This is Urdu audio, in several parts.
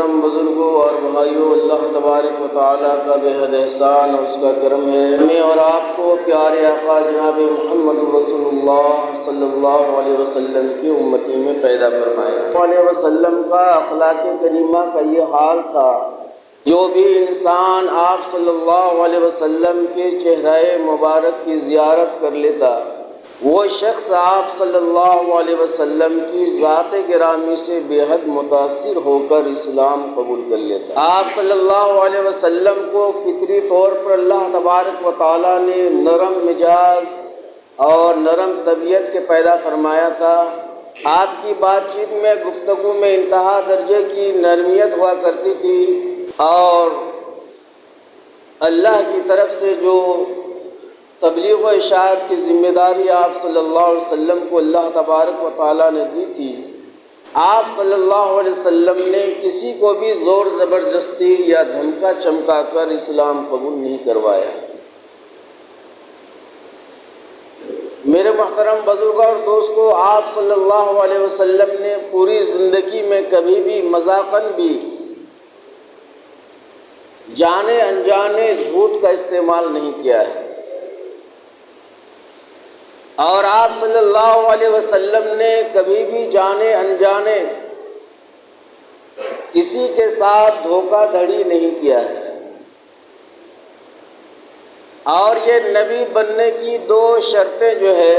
محترم بزرگوں اور بھائیوں، اللہ تبارک و تعالیٰ کا بے حد احسان اور اس کا کرم ہے ہمیں اور آپ کو پیارے آقا جناب محمد رسول اللہ صلی اللہ علیہ وسلم کی امتی میں پیدا فرمایا۔ علیہ وسلم کا اخلاق کریمہ کا یہ حال تھا، جو بھی انسان آپ صلی اللہ علیہ وسلم کے چہرہ مبارک کی زیارت کر لیتا، وہ شخص آپ صلی اللہ علیہ وسلم کی ذات گرامی سے بے حد متاثر ہو کر اسلام قبول کر لیتا۔ آپ صلی اللہ علیہ وسلم کو فطری طور پر اللہ تبارک و تعالیٰ نے نرم مزاج اور نرم طبیعت کے پیدا فرمایا تھا۔ آپ کی بات چیت میں، گفتگو میں انتہا درجے کی نرمیت ہوا کرتی تھی، اور اللہ کی طرف سے جو تبلیغ و اشاعت کی ذمہ داری آپ صلی اللہ علیہ وسلم کو اللہ تبارک و تعالیٰ نے دی تھی، آپ صلی اللہ علیہ وسلم نے کسی کو بھی زور زبردستی یا دھمکا چمکا کر اسلام قبول نہیں کروایا۔ میرے محترم بزرگوں اور دوستوں، آپ صلی اللہ علیہ وسلم نے پوری زندگی میں کبھی بھی مذاقاً بھی جانے انجانے جھوٹ کا استعمال نہیں کیا ہے، اور آپ صلی اللہ علیہ وسلم نے کبھی بھی جانے انجانے کسی کے ساتھ دھوکہ دھڑی نہیں کیا ہے۔ اور یہ نبی بننے کی دو شرطیں جو ہے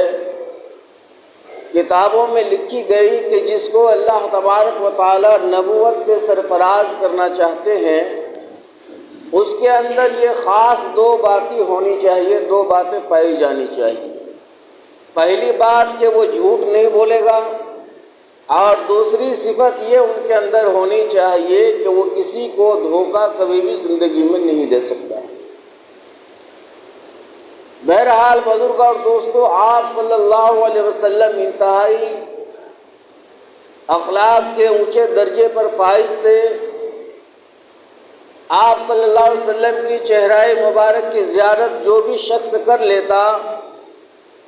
کتابوں میں لکھی گئی کہ جس کو اللہ تبارک و تعالی نبوت سے سرفراز کرنا چاہتے ہیں، اس کے اندر یہ خاص دو باتیں ہونی چاہیے، دو باتیں پائی جانی چاہیے۔ پہلی بات کہ وہ جھوٹ نہیں بولے گا، اور دوسری صفت یہ ان کے اندر ہونی چاہیے کہ وہ کسی کو دھوکہ کبھی بھی زندگی میں نہیں دے سکتا۔ بہرحال بزرگ اور دوستو، آپ صلی اللہ علیہ وسلم انتہائی اخلاق کے اونچے درجے پر فائز تھے۔ آپ صلی اللہ علیہ وسلم کی چہرہ مبارک کی زیارت جو بھی شخص کر لیتا،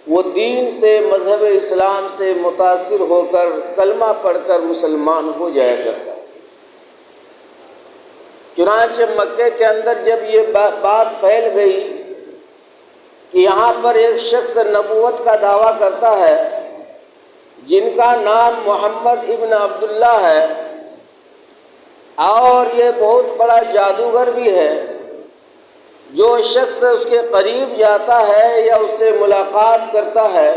وہ دین سے، مذہب اسلام سے متاثر ہو کر کلمہ پڑھ کر مسلمان ہو جایا کرتا۔ چنانچہ مکے کے اندر جب یہ بات پھیل گئی کہ یہاں پر ایک شخص نبوت کا دعویٰ کرتا ہے جن کا نام محمد ابن عبداللہ ہے، اور یہ بہت بڑا جادوگر بھی ہے، جو شخص اس کے قریب جاتا ہے یا اس سے ملاقات کرتا ہے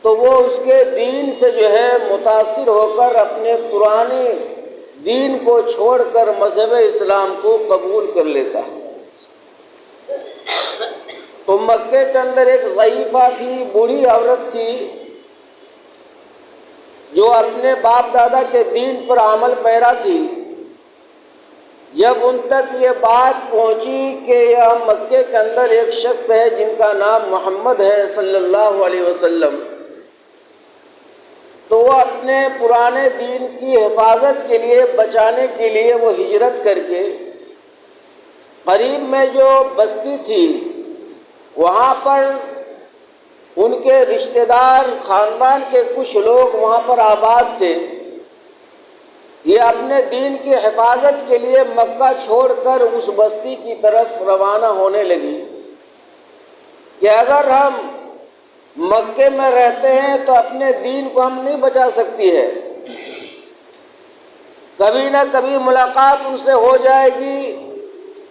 تو وہ اس کے دین سے جو ہے متاثر ہو کر اپنے پرانے دین کو چھوڑ کر مذہب اسلام کو قبول کر لیتا ہے۔ تو مکے کے اندر ایک ضعیفہ تھی، بوڑھی عورت تھی، جو اپنے باپ دادا کے دین پر عمل پیرا تھی۔ جب ان تک یہ بات پہنچی کہ یہ مکے کے اندر ایک شخص ہے جن کا نام محمد ہے صلی اللہ علیہ وسلم، تو وہ اپنے پرانے دین کی حفاظت کے لیے، بچانے کے لیے وہ ہجرت کر کے قریب میں جو بستی تھی وہاں پر ان کے رشتہ دار، خاندان کے کچھ لوگ وہاں پر آباد تھے۔ یہ اپنے دین کی حفاظت کے لیے مکہ چھوڑ کر اس بستی کی طرف روانہ ہونے لگی کہ اگر ہم مکے میں رہتے ہیں تو اپنے دین کو ہم نہیں بچا سکتی ہے، کبھی نہ کبھی ملاقات ان سے ہو جائے گی،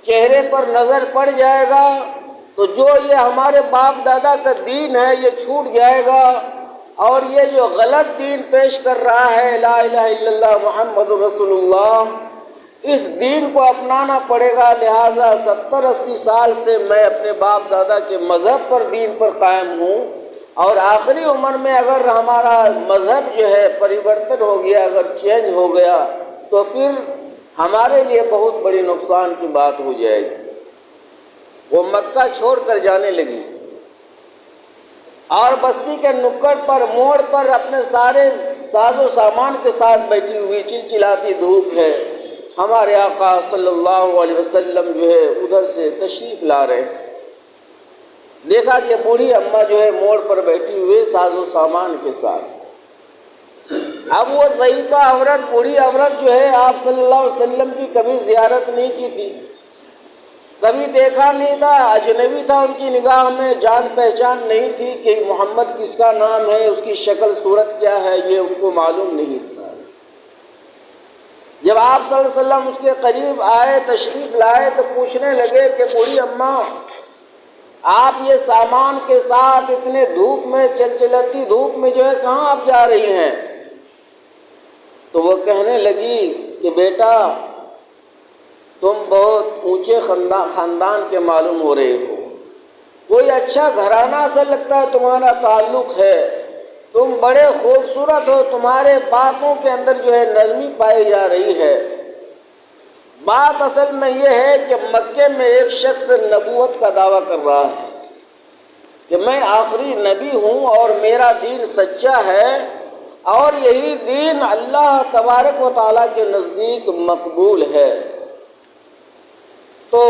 چہرے پر نظر پڑ جائے گا تو جو یہ ہمارے باپ دادا کا دین ہے یہ چھوٹ جائے گا، اور یہ جو غلط دین پیش کر رہا ہے لا الہ الا اللہ محمد رسول اللہ، اس دین کو اپنانا پڑے گا۔ لہٰذا 70-80 سال سے میں اپنے باپ دادا کے مذہب پر، دین پر قائم ہوں، اور آخری عمر میں اگر ہمارا مذہب جو ہے پریورتن ہو گیا، اگر چینج ہو گیا تو پھر ہمارے لیے بہت بڑی نقصان کی بات ہو جائے گی۔ وہ مکہ چھوڑ کر جانے لگی، اور بستی کے نکڑ پر، موڑ پر اپنے سارے ساز و سامان کے ساتھ بیٹھی ہوئی، چلچلاتی دھوپ ہے، ہمارے آقا صلی اللہ علیہ وسلم جو ہے ادھر سے تشریف لا رہے ہیں۔ دیکھا کہ بوڑھی اماں جو ہے موڑ پر بیٹھی ہوئے ساز و سامان کے ساتھ، اب وہ ضعیفہ عورت، بوڑھی عورت جو ہے آپ صلی اللہ علیہ وسلم کی کبھی زیارت نہیں کی تھی، کبھی دیکھا نہیں تھا، اجنبی تھا ان کی نگاہ میں، جان پہچان نہیں تھی کہ محمد کس کا نام ہے، اس کی شکل صورت کیا ہے، یہ ان کو معلوم نہیں تھا۔ جب آپ صلی اللہ علیہ وسلم اس کے قریب آئے، تشریف لائے، تو پوچھنے لگے کہ بوڑھی اماں، آپ یہ سامان کے ساتھ اتنے دھوپ میں، چلچلاتی دھوپ میں جو ہے کہاں آپ جا رہی ہیں؟ تو وہ کہنے لگی کہ بیٹا تم بہت اونچے خاندان کے معلوم ہو رہے ہو، کوئی اچھا گھرانہ سے لگتا ہے تمہارا تعلق ہے، تم بڑے خوبصورت ہو، تمہارے باتوں کے اندر جو ہے نرمی پائی جا رہی ہے۔ بات اصل میں یہ ہے کہ مکے میں ایک شخص نبوت کا دعویٰ کر رہا ہے کہ میں آخری نبی ہوں اور میرا دین سچا ہے، اور یہی دین اللہ تبارک و تعالیٰ کے نزدیک مقبول ہے۔ تو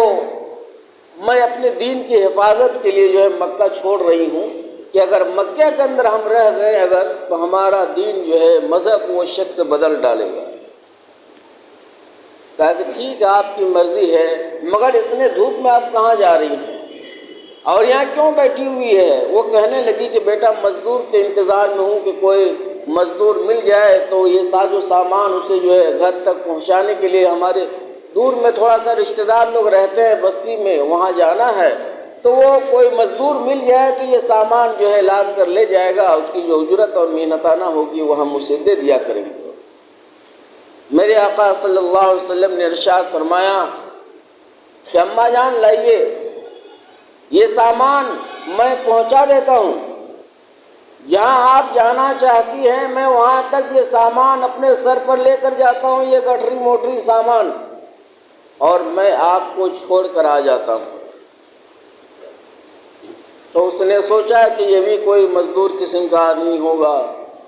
میں اپنے دین کی حفاظت کے لیے جو ہے مکہ چھوڑ رہی ہوں کہ اگر مکہ کے اندر ہم رہ گئے تو ہمارا دین جو ہے مذہب وہ شخص بدل ڈالے گا۔ کہا کہ ٹھیک ہے آپ کی مرضی ہے، مگر اتنے دھوپ میں آپ کہاں جا رہی ہیں اور یہاں کیوں بیٹھی ہوئی ہے؟ وہ کہنے لگی کہ بیٹا مزدور کے انتظار میں ہوں کہ کوئی مزدور مل جائے تو یہ ساز و سامان اسے جو ہے گھر تک پہنچانے کے لیے، ہمارے دور میں تھوڑا سا رشتہ دار لوگ رہتے ہیں بستی میں، وہاں جانا ہے، تو وہ کوئی مزدور مل جائے تو یہ سامان جو ہے لاد کر لے جائے گا، اس کی جو اجرت اور محنتانہ ہوگی وہ ہم اسے دے دیا کریں گے۔ میرے آقا صلی اللہ علیہ وسلم نے ارشاد فرمایا کہ اماں جان لائیے، یہ سامان میں پہنچا دیتا ہوں، جہاں آپ جانا چاہتی ہیں میں وہاں تک یہ سامان اپنے سر پر لے کر جاتا ہوں، یہ گٹھری موٹری سامان، اور میں آپ کو چھوڑ کر آ جاتا ہوں۔ تو اس نے سوچا کہ یہ بھی کوئی مزدور قسم کا آدمی ہوگا۔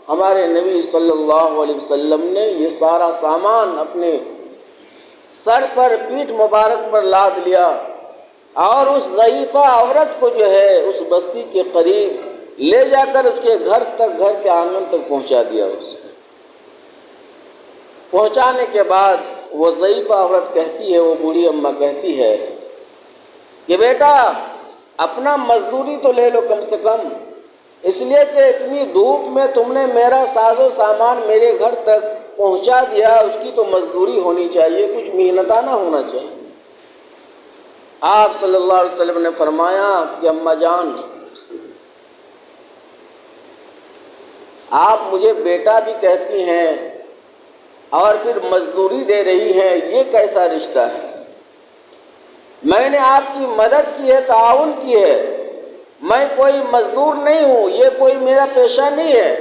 ہمارے نبی صلی اللہ علیہ وسلم نے یہ سارا سامان اپنے سر پر، پیٹھ مبارک پر لاد لیا، اور اس ضعیفہ عورت کو جو ہے اس بستی کے قریب لے جا کر اس کے گھر تک، گھر کے آنگن تک پہنچا دیا۔ اسے پہنچانے کے بعد وہ ضعیفہ عورت کہتی ہے، وہ بوڑھی اماں کہتی ہے کہ بیٹا اپنا مزدوری تو لے لو کم سے کم، اس لیے کہ اتنی دھوپ میں تم نے میرا ساز و سامان میرے گھر تک پہنچا دیا، اس کی تو مزدوری ہونی چاہیے، کچھ محنتانہ ہونا چاہیے۔ آپ صلی اللہ علیہ وسلم نے فرمایا کہ اماں جان، آپ مجھے بیٹا بھی کہتی ہیں اور پھر مزدوری دے رہی ہیں، یہ کیسا رشتہ ہے؟ میں نے آپ کی مدد کی ہے، تعاون کی ہے، میں کوئی مزدور نہیں ہوں، یہ کوئی میرا پیشہ نہیں ہے۔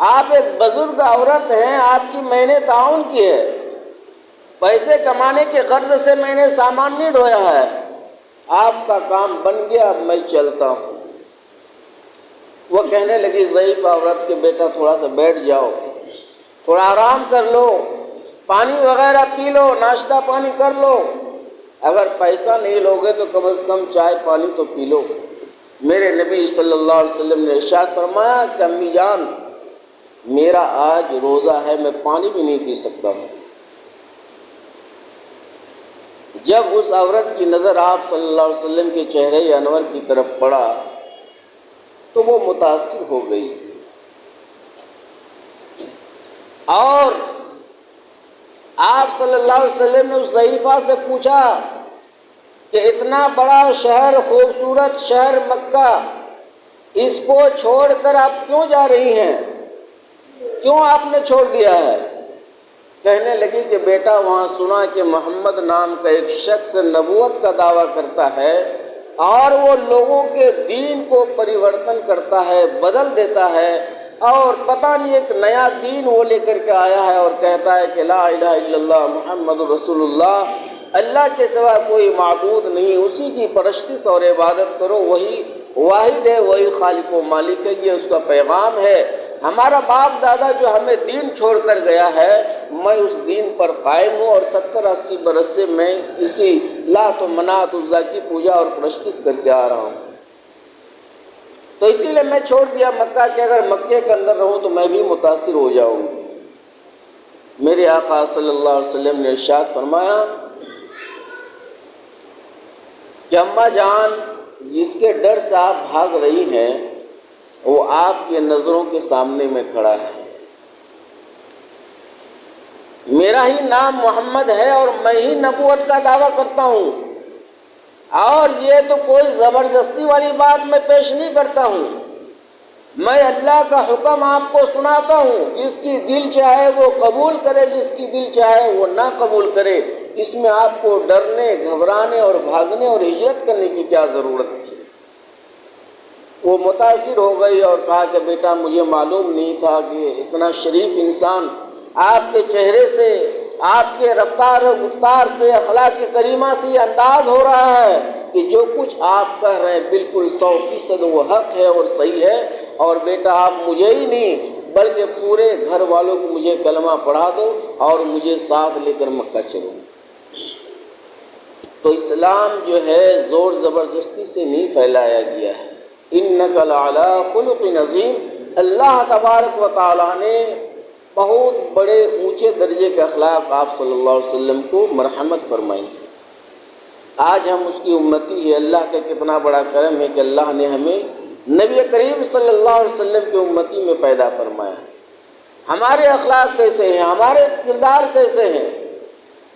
آپ ایک بزرگ عورت ہیں، آپ کی میں نے تعاون کی ہے، پیسے کمانے کے غرض سے میں نے سامان نہیں ڈھویا ہے، آپ کا کام بن گیا، اب میں چلتا ہوں۔ وہ کہنے لگی ضعیف عورت کہ بیٹا تھوڑا سا بیٹھ جاؤ، تھوڑا آرام کر لو، پانی وغیرہ پی لو، ناشتہ پانی کر لو، اگر پیسہ نہیں لوگے تو کم از کم چائے پانی تو پی لو۔ میرے نبی صلی اللہ علیہ وسلم نے ارشاد فرمایا کہ امی جان میرا آج روزہ ہے، میں پانی بھی نہیں پی سکتا ہوں۔ جب اس عورت کی نظر آپ صلی اللہ علیہ وسلم کے چہرے انور کی طرف پڑا تو وہ متاثر ہو گئی، اور آپ صلی اللہ علیہ وسلم نے اس ضعیفہ سے پوچھا کہ اتنا بڑا شہر، خوبصورت شہر مکہ، اس کو چھوڑ کر آپ کیوں جا رہی ہیں؟ کیوں آپ نے چھوڑ دیا ہے؟ کہنے لگی کہ بیٹا وہاں سنا کہ محمد نام کا ایک شخص نبوت کا دعویٰ کرتا ہے اور وہ لوگوں کے دین کو پریورتن کرتا ہے، بدل دیتا ہے، اور پتہ نہیں ایک نیا دین وہ لے کر کے آیا ہے اور کہتا ہے کہ لا الہ الا اللہ محمد رسول اللہ، اللہ کے سوا کوئی معبود نہیں، اسی کی پرستش اور عبادت کرو، وہی واحد ہے، وہی خالق و مالک ہے، یہ اس کا پیغام ہے۔ ہمارا باپ دادا جو ہمیں دین چھوڑ کر گیا ہے، میں اس دین پر قائم ہوں، اور 70-80 برس سے میں اسی لات و منات عزا کی پوجا اور پرستش کر کے آ رہا ہوں۔ تو اسی لیے میں چھوڑ دیا مکہ کہ اگر مکے کے اندر رہوں تو میں بھی متاثر ہو جاؤں گی۔ میرے آقا صلی اللہ علیہ وسلم نے ارشاد فرمایا کہ اماں جان جس کے ڈر سے آپ بھاگ رہی ہیں وہ آپ کی نظروں کے سامنے میں کھڑا ہے۔ میرا ہی نام محمد ہے اور میں ہی نبوت کا دعویٰ کرتا ہوں، اور یہ تو کوئی زبردستی والی بات میں پیش نہیں کرتا ہوں، میں اللہ کا حکم آپ کو سناتا ہوں، جس کی دل چاہے وہ قبول کرے، جس کی دل چاہے وہ نہ قبول کرے۔ اس میں آپ کو ڈرنے، گھبرانے اور بھاگنے اور ہجرت کرنے کی کیا ضرورت تھی؟ وہ متاثر ہو گئی اور کہا کہ بیٹا مجھے معلوم نہیں تھا کہ اتنا شریف انسان آپ کے چہرے سے، آپ کے رفتار و گفتار سے، اخلاق کریمہ سے یہ انداز ہو رہا ہے کہ جو کچھ آپ کہہ رہے ہیں بالکل 100% وہ حق ہے اور صحیح ہے، اور بیٹا آپ مجھے ہی نہیں بلکہ پورے گھر والوں کو مجھے کلمہ پڑھا دو اور مجھے ساتھ لے کر مکہ چلو۔ تو اسلام جو ہے زور زبردستی سے نہیں پھیلایا گیا ہے۔ اِنَّكَ لَعَلَىٰ خُلُقٍ عَظِيمٍ، اللہ تبارک و تعالیٰ نے بہت بڑے اونچے درجے کے اخلاق آپ صلی اللہ علیہ وسلم کو مرحمت فرمائی۔ آج ہم اس کی امتی ہے۔ اللہ کا کتنا بڑا کرم ہے کہ اللہ نے ہمیں نبی کریم صلی اللہ علیہ وسلم کی امتی میں پیدا فرمایا۔ ہمارے اخلاق کیسے ہیں، ہمارے کردار کیسے ہیں،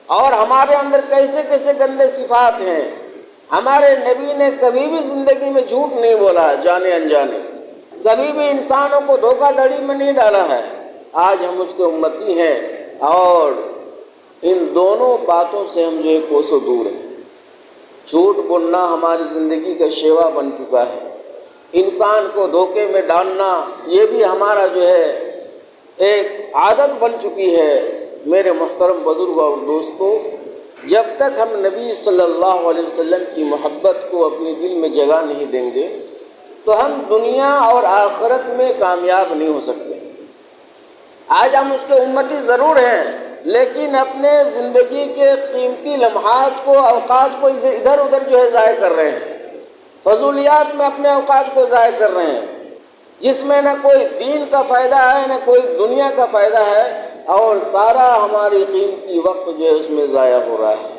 اور ہمارے اندر کیسے کیسے گندے صفات ہیں۔ ہمارے نبی نے کبھی بھی زندگی میں جھوٹ نہیں بولا ہے، جانے انجانے، کبھی بھی انسانوں کو دھوکہ دھڑی میں نہیں ڈالا ہے۔ آج ہم اس کے امتی ہیں اور ان دونوں باتوں سے ہم جو ہے کوسوں دور ہیں۔ جھوٹ بولنا ہماری زندگی کا شیوا بن چکا ہے، انسان کو دھوکے میں ڈالنا یہ بھی ہمارا جو ہے ایک عادت بن چکی ہے۔ میرے محترم بزرگ اور دوستو، جب تک ہم نبی صلی اللہ علیہ وسلم کی محبت کو اپنے دل میں جگہ نہیں دیں گے تو ہم دنیا اور آخرت میں کامیاب نہیں ہو سکتے۔ آج ہم اس کے امتی ضرور ہیں، لیکن اپنے زندگی کے قیمتی لمحات کو، اوقات کو ادھر ادھر جو ہے ضائع کر رہے ہیں، فضولیات میں اپنے اوقات کو ضائع کر رہے ہیں، جس میں نہ کوئی دین کا فائدہ ہے نہ کوئی دنیا کا فائدہ ہے، اور سارا ہماری قیمتی وقت جو ہے اس میں ضائع ہو رہا ہے۔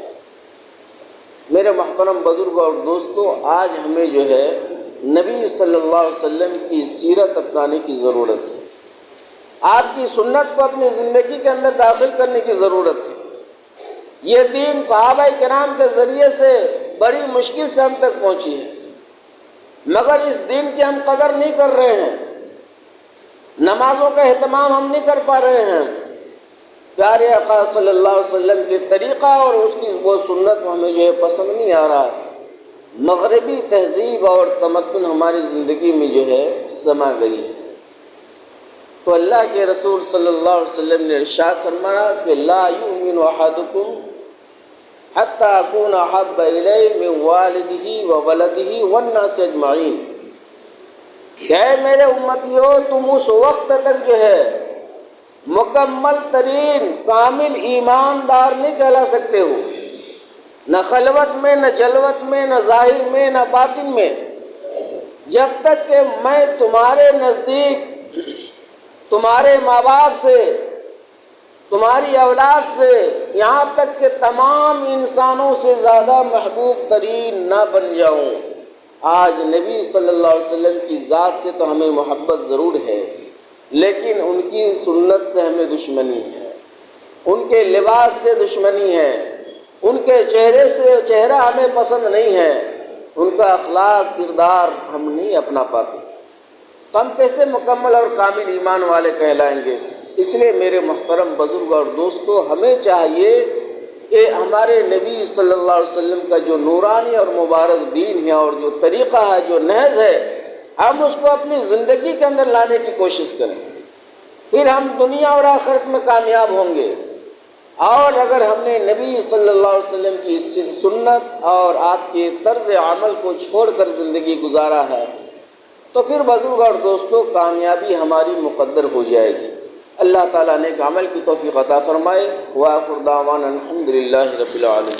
میرے محترم بزرگ اور دوستو، آج ہمیں جو ہے نبی صلی اللہ علیہ وسلم کی سیرت اپنانے کی ضرورت ہے، آپ کی سنت کو اپنی زندگی کے اندر داخل کرنے کی ضرورت ہے۔ یہ دین صحابہ کرام کے ذریعے سے بڑی مشکل سے ہم تک پہنچی ہے، مگر اس دین کی ہم قدر نہیں کر رہے ہیں، نمازوں کا اہتمام ہم نہیں کر پا رہے ہیں۔ پیارے آقا صلی اللہ علیہ وسلم کے طریقہ اور اس کی وہ سنت ہمیں جو ہے پسند نہیں آ رہا ہے۔ مغربی تہذیب اور تمدن ہماری زندگی میں جو ہے سما گئی ہے۔ تو اللہ کے رسول صلی اللہ علیہ وسلم نے ارشاد فرمایا کہ لا یؤمن احدکم حتی اکون احب الیہ من والدہ وولدہ والناس اجمعین، کہ اے میرے امتیو، تم اس وقت تک جو ہے مکمل ترین کامل ایماندار نہیں کہلا سکتے ہو، نہ خلوت میں، نہ جلوت میں، نہ ظاہر میں، نہ باطن میں، جب تک کہ میں تمہارے نزدیک تمہارے ماں باپ سے، تمہاری اولاد سے، یہاں تک کہ تمام انسانوں سے زیادہ محبوب ترین نہ بن جاؤں۔ آج نبی صلی اللہ علیہ وسلم کی ذات سے تو ہمیں محبت ضرور ہے، لیکن ان کی سنت سے ہمیں دشمنی ہے، ان کے لباس سے دشمنی ہے، ان کے چہرے سے چہرہ ہمیں پسند نہیں ہے، ان کا اخلاق کردار ہم نہیں اپنا پاتے، تو ہم کیسے مکمل اور کامل ایمان والے کہلائیں گے؟ اس لیے میرے محترم بزرگ اور دوستو، ہمیں چاہیے کہ ہمارے نبی صلی اللہ علیہ وسلم کا جو نورانی اور مبارک دین ہے اور جو طریقہ ہے، جو نہج ہے، ہم اس کو اپنی زندگی کے اندر لانے کی کوشش کریں، پھر ہم دنیا اور آخرت میں کامیاب ہوں گے۔ اور اگر ہم نے نبی صلی اللہ علیہ وسلم کی سنت اور آپ کے طرز عمل کو چھوڑ کر زندگی گزارا ہے تو پھر بزرگ اور دوستو کامیابی ہماری مقدر ہو جائے گی۔ اللہ تعالیٰ نے عمل کی توفیق عطا فرمائے۔ وآخر دعوانا الحمدللہ رب العالمین۔